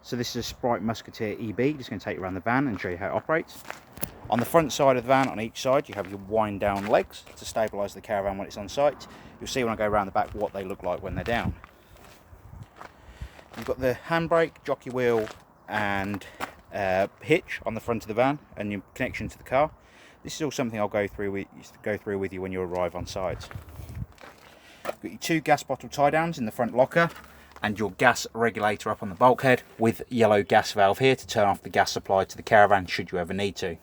So this is a Sprite Musketeer EB, just going to take you around the van and show you how it operates. On the front side of the van, on each side, you have your wind down legs to stabilise the Caravan when it's on site. You'll see when I go around the back what they look like when they're down. You've got the handbrake, jockey wheel and hitch on the front of the van and your connection to the car. This is all something I'll go through with you when you arrive on site. You've got your 2 gas bottle tie downs in the front locker and your gas regulator up on the bulkhead with yellow gas valve here to turn off the gas supply to the Caravan should you ever need to.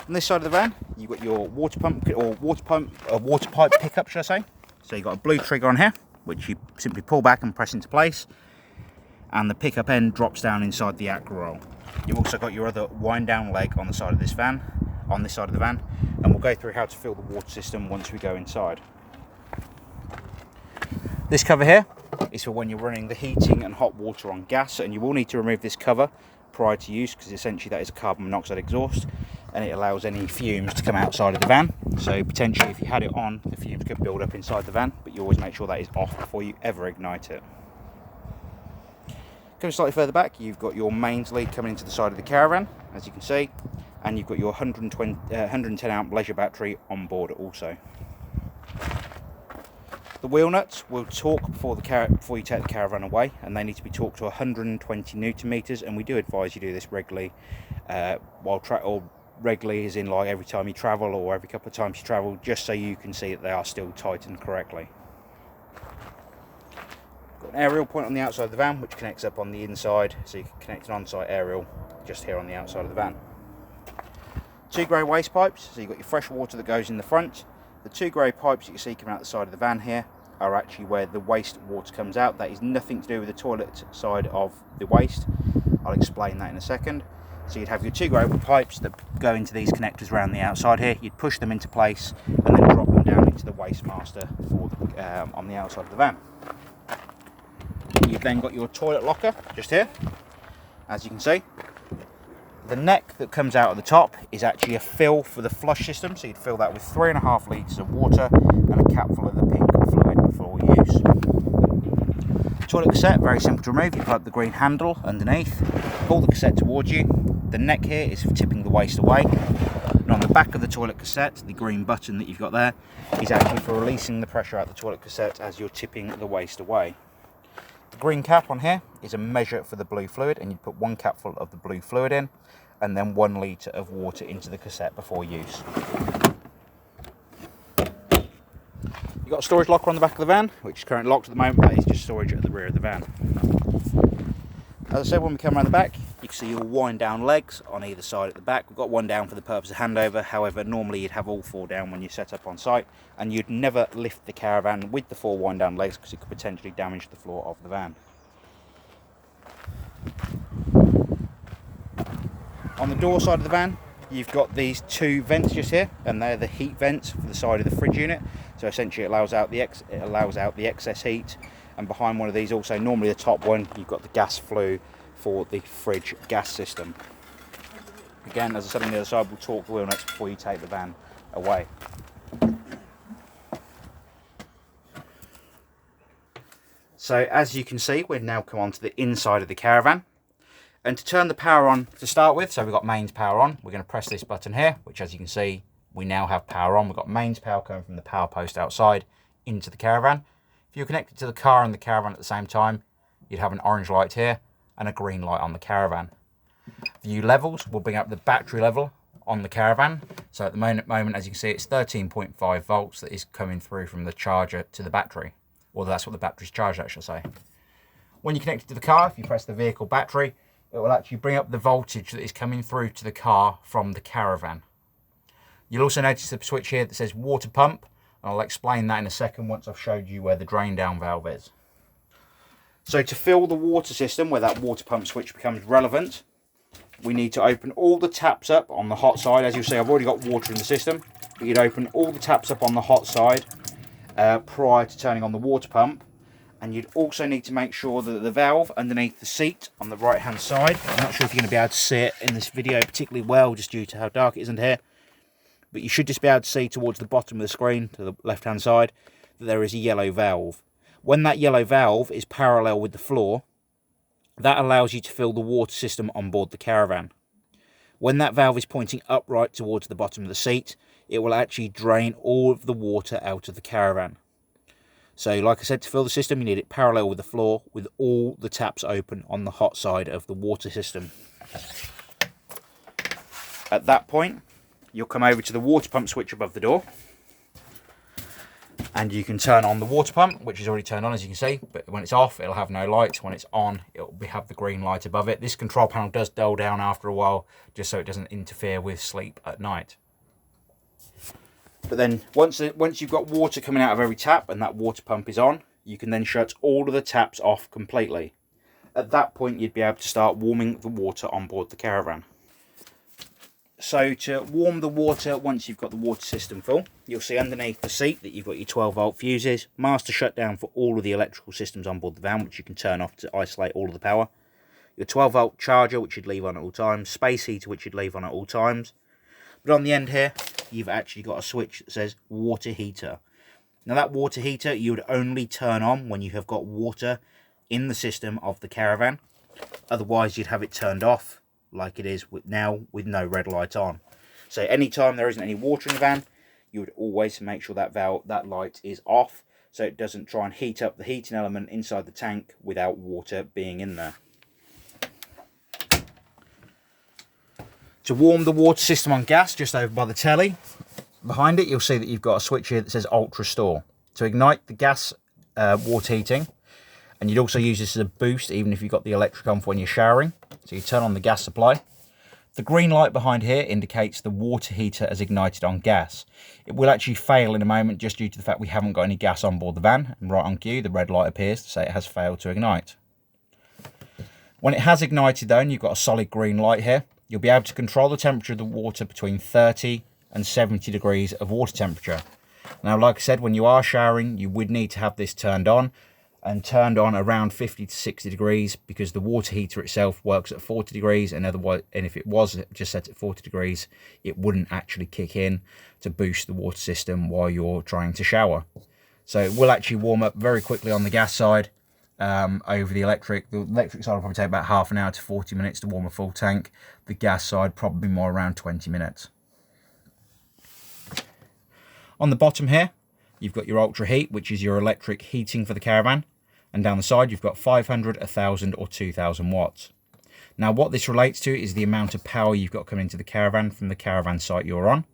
On this side of the van, you've got your water pipe pickup, should I say. So you've got a blue trigger on here, which you simply pull back and press into place, and the pickup end drops down inside the aqua roll. You've also got your other wind down leg on the side of this van, on this side of the van, and we'll go through how to fill the water system once we go inside. This cover here is for when you're running the heating and hot water on gas, and you will need to remove this cover prior to use because essentially that is a carbon monoxide exhaust and it allows any fumes to come outside of the van. So potentially if you had it on, the fumes could build up inside the van, but you always make sure that is off before you ever ignite it. Coming slightly further back, you've got your mains lead coming into the side of the Caravan, as you can see, and you've got your 110 amp leisure battery on board also. The wheel nuts will torque before you take the Caravan away, and they need to be torqued to 120 newton meters. And we do advise you do this regularly, regularly as in like every time you travel or every couple of times you travel, just so you can see that they are still tightened correctly. Got an aerial point on the outside of the van, which connects up on the inside, so you can connect an on-site aerial just here on the outside of the van. 2 grey waste pipes, so you've got your fresh water that goes in the front. The 2 grey pipes that you see coming out the side of the van here are actually where the waste water comes out. That is nothing to do with the toilet side of the waste. I'll explain that in a second. So you'd have your 2 grey pipes that go into these connectors around the outside here. You'd push them into place and then drop them down into the waste master for on the outside of the van. You've then got your toilet locker just here, as you can see. The neck that comes out at the top is actually a fill for the flush system, so you'd fill that with 3.5 litres of water and a cap full of the pink fluid for use. Toilet cassette, very simple to remove. You plug the green handle underneath, pull the cassette towards you. The neck here is for tipping the waste away. And on the back of the toilet cassette, the green button that you've got there is actually for releasing the pressure out of the toilet cassette as you're tipping the waste away. The green cap on here is a measure for the blue fluid, and you put 1 capful of the blue fluid in and then 1 litre of water into the cassette before use. You've got a storage locker on the back of the van, which is currently locked at the moment. That is just storage at the rear of the van. As I said, when we come around the back, you can see your wind down legs on either side at the back. We've got 1 down for the purpose of handover. However, normally you'd have all 4 down when you set up on site, and you'd never lift the Caravan with the 4 wind down legs because it could potentially damage the floor of the van. On the door side of the van, you've got these 2 vents just here, and they're the heat vents for the side of the fridge unit. So essentially it allows out the excess heat, and behind one of these also, normally the top one, you've got the gas flue for the fridge gas system. Again, as I said on the other side, we'll torque the wheel nuts before you take the van away. So as you can see, we've now come on to the inside of the Caravan. And to turn the power on to start with, so we've got mains power on, we're going to press this button here, which as you can see, we now have power on. We've got mains power coming from the power post outside into the Caravan. If you're connected to the car and the Caravan at the same time, you'd have an orange light here and a green light on the Caravan. View levels will bring up the battery level on the Caravan. So at the moment, as you can see, it's 13.5 volts that is coming through from the charger to the battery. Or that's what the battery's charged at, I should say. When you're connected to the car, if you press the vehicle battery, it will actually bring up the voltage that is coming through to the car from the Caravan. You'll also notice the switch here that says water pump, and I'll explain that in a second once I've showed you where the drain down valve is. So to fill the water system, where that water pump switch becomes relevant, we need to open all the taps up on the hot side. As you'll see, I've already got water in the system, but you'd open all the taps up on the hot side prior to turning on the water pump. And you'd also need to make sure that the valve underneath the seat on the right hand side, I'm not sure if you're going to be able to see it in this video particularly well just due to how dark it is in here, but you should just be able to see towards the bottom of the screen to the left hand side that there is a yellow valve. When that yellow valve is parallel with the floor, that allows you to fill the water system on board the Caravan. When that valve is pointing upright towards the bottom of the seat, it will actually drain all of the water out of the Caravan. So like I said, to fill the system, you need it parallel with the floor with all the taps open on the hot side of the water system. At that point, you'll come over to the water pump switch above the door, and you can turn on the water pump, which is already turned on, as you can see, but when it's off, it'll have no light. When it's on, it'll have the green light above it. This control panel does dull down after a while, just so it doesn't interfere with sleep at night. But then once you've got water coming out of every tap and that water pump is on, you can then shut all of the taps off completely. At that point, you'd be able to start warming the water on board the Caravan. So to warm the water, once you've got the water system full, you'll see underneath the seat that you've got your 12-volt fuses, master shutdown for all of the electrical systems on board the van, which you can turn off to isolate all of the power. Your 12-volt charger, which you'd leave on at all times. Space heater, which you'd leave on at all times. But on the end here, you've actually got a switch that says water heater. Now that water heater, you would only turn on when you have got water in the system of the Caravan. Otherwise, you'd have it turned off, like it is now with no red light on. So anytime there isn't any water in the van, you would always make sure that light is off, so it doesn't try and heat up the heating element inside the tank without water being in there. To warm the water system on gas, just over by the telly, behind it you'll see that you've got a switch here that says Ultra Store. To ignite the gas water heating, and you'd also use this as a boost even if you've got the electric on for when you're showering. So you turn on the gas supply. The green light behind here indicates the water heater has ignited on gas. It will actually fail in a moment just due to the fact we haven't got any gas on board the van, and right on cue the red light appears to say it has failed to ignite. When it has ignited though, and you've got a solid green light here, you'll be able to control the temperature of the water between 30 and 70 degrees of water temperature. Now, like I said, when you are showering, you would need to have this turned on, and turned on around 50 to 60 degrees, because the water heater itself works at 40 degrees, and if it was just set at 40 degrees, it wouldn't actually kick in to boost the water system while you're trying to shower. So it will actually warm up very quickly on the gas side. Over the electric side will probably take about half an hour to 40 minutes to warm a full tank. The gas side probably more around 20 minutes. On the bottom here, you've got your Ultra Heat, which is your electric heating for the Caravan, and down the side you've got 500, 1000 or 2000 watts. Now what this relates to is the amount of power you've got coming into the Caravan from the Caravan site you're on.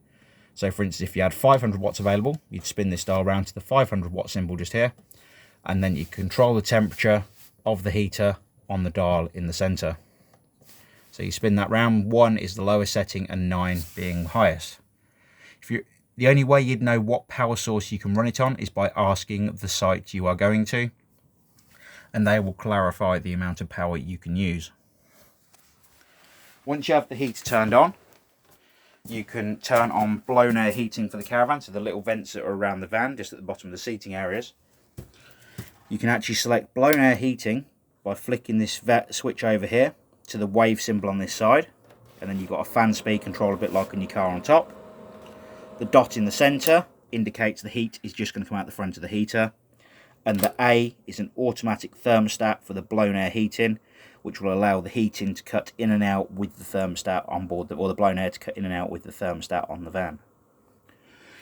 So for instance, if you had 500 watts available, you'd spin this dial around to the 500 watt symbol just here, and then you control the temperature of the heater on the dial in the center. So you spin that round. 1 is the lowest setting and 9 being highest. The only way you'd know what power source you can run it on is by asking the site you are going to, and they will clarify the amount of power you can use. Once you have the heater turned on, you can turn on blown air heating for the Caravan, so the little vents that are around the van, just at the bottom of the seating areas. You can actually select blown air heating by flicking this switch over here to the wave symbol on this side, and then you've got a fan speed control, a bit like on your car on top. The dot in the centre indicates the heat is just going to come out the front of the heater, and the A is an automatic thermostat for the blown air heating, which will allow the heating to cut in and out with the thermostat on board, or the blown air to cut in and out with the thermostat on the van.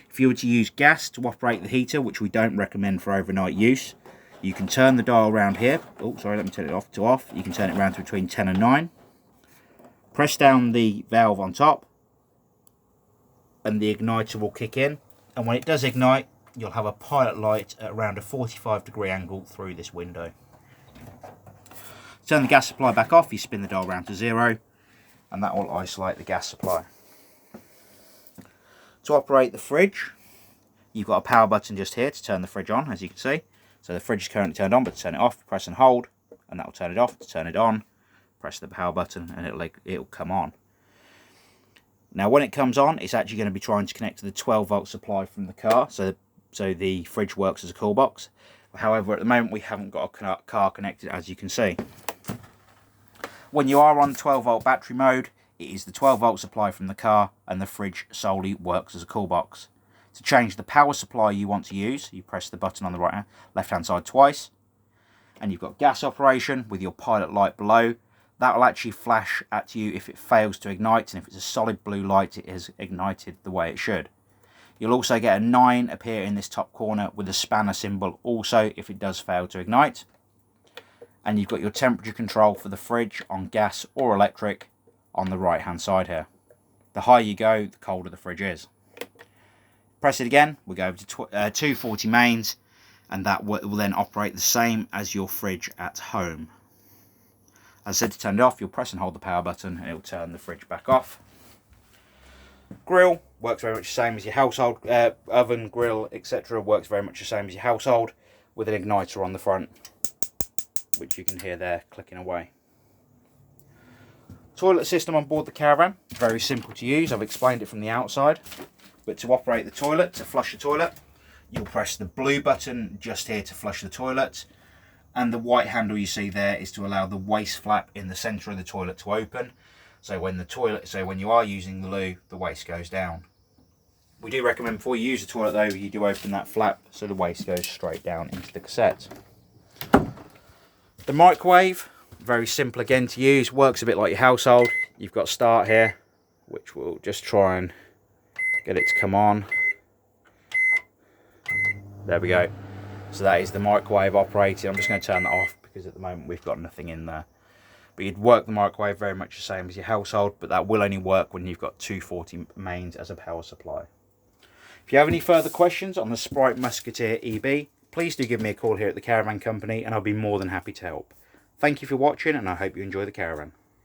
If you were to use gas to operate the heater, which we don't recommend for overnight use, you can turn the dial around here. Oh, sorry, let me turn it off to off. You can turn it around to between 10 and 9. Press down the valve on top, and the igniter will kick in. And when it does ignite, you'll have a pilot light at around a 45-degree angle through this window. Turn the gas supply back off, you spin the dial round to 0, and that will isolate the gas supply. To operate the fridge, you've got a power button just here to turn the fridge on, as you can see. So the fridge is currently turned on, but to turn it off, press and hold, and that will turn it off. To turn it on, press the power button, and it'll come on. Now when it comes on, it's actually going to be trying to connect to the 12-volt supply from the car, so the fridge works as a cool box. However, at the moment we haven't got a car connected, as you can see. When you are on 12-volt battery mode, it is the 12-volt supply from the car, and the fridge solely works as a cool box. To change the power supply you want to use, you press the button on the left hand side twice, and you've got gas operation with your pilot light below. That will actually flash at you if it fails to ignite, and if it's a solid blue light, it has ignited the way it should. You'll also get a 9 appear in this top corner with a spanner symbol also if it does fail to ignite. And you've got your temperature control for the fridge on gas or electric on the right hand side here. The higher you go, the colder the fridge is. Press it again, we'll go over to 240 mains, and that will then operate the same as your fridge at home. As I said, to turn it off, you'll press and hold the power button and it will turn the fridge back off. Grill works very much the same as your household. Oven, grill, etc. works very much the same as your household, with an igniter on the front, which you can hear there clicking away. Toilet system on board the Caravan, very simple to use. I've explained it from the outside. But to operate the toilet, to flush the toilet, you'll press the blue button just here to flush the toilet. And the white handle you see there is to allow the waste flap in the centre of the toilet to open. So when you are using the loo, the waste goes down. We do recommend before you use the toilet though, you do open that flap so the waste goes straight down into the cassette. The microwave, very simple again to use, works a bit like your household. You've got start here, which we'll just try and get it to come on. There we go. So that is the microwave operating. I'm just going to turn that off because at the moment we've got nothing in there. But you'd work the microwave very much the same as your household, but that will only work when you've got 240 mains as a power supply. If you have any further questions on the Sprite Musketeer EB, please do give me a call here at the Caravan Company and I'll be more than happy to help. Thank you for watching and I hope you enjoy the Caravan.